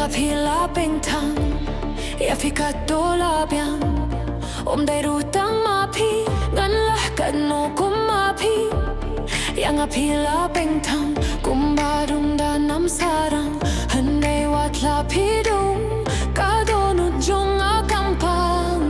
a pila beng tang ya fika dola biang day rutang ma pi ngan lah kan no kum ma pi yang a pila beng tang kum badung da nam sarang handai wat la pi dung ka do nu jong a kampang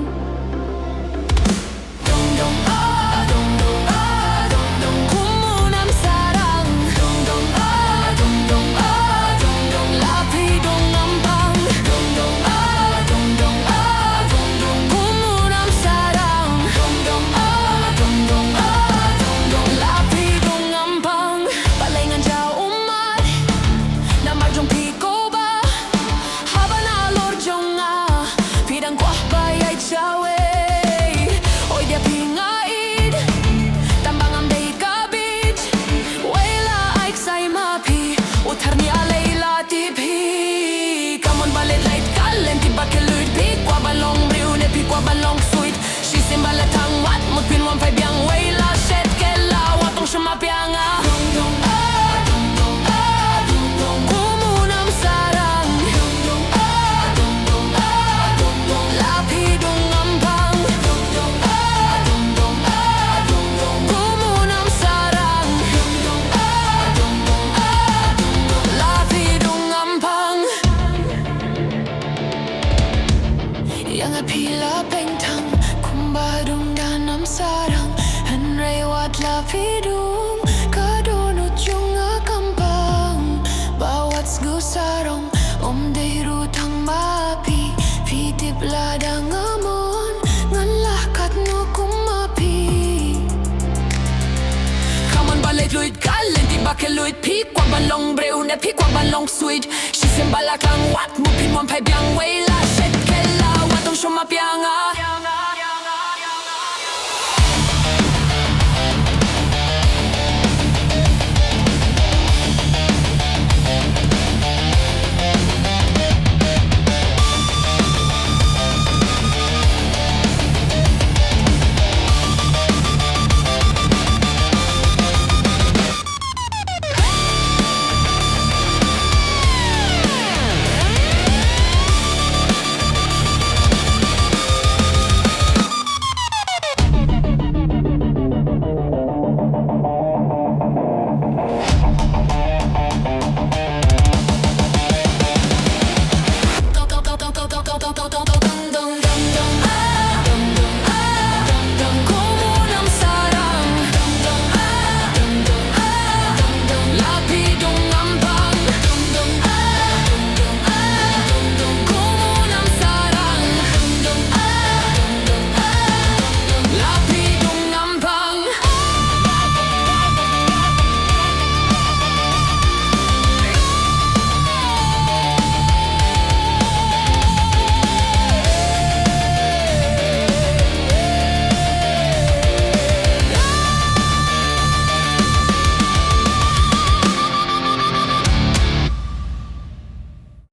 dong dong ah dong dong ah dong dong kum mu nam sarang dong dong ah dong dong ah dong dong la pi dung ampang dong dong ah dong dong ah dong dong kum mu nam sarang dong dong ah dong dong ah dong dong la pi dung ampang palengan jauh umat na marjong piko ba haba na lor jong a pidang kwah bayay chawe hoy dia pingaid tambang am day kabit wala aik say mapi utar ni alay latipi kamon balet light kalen tiba keluit pi kwa balong briu ne pi kwa balong sweet she simbala tang wat mut pin wan fai biang wala shet kela watong shuma pianga dong dong ah dong dong ah dong dong kumunam sarang dong dong ah dong dong ah dong dong lapi dong ampang dong dong ah dong dong ah dong dong kumunam sarang dong dong ah dong dong ah dong dong lapi dong ampang yang a pila bengtang kumbadung danam sarang hanrei wat lapi dong kadono jung a kampang bawat sgu sarong day rutang mapi pitip ladang amon ngan lah kat no kumapi Kaman balet luit kalen tiba keluit pi kwa balong breu ne pi kwa balong sweet she simbala kang wat mu pin wan pai biang wei la shet kela watong shoma pianga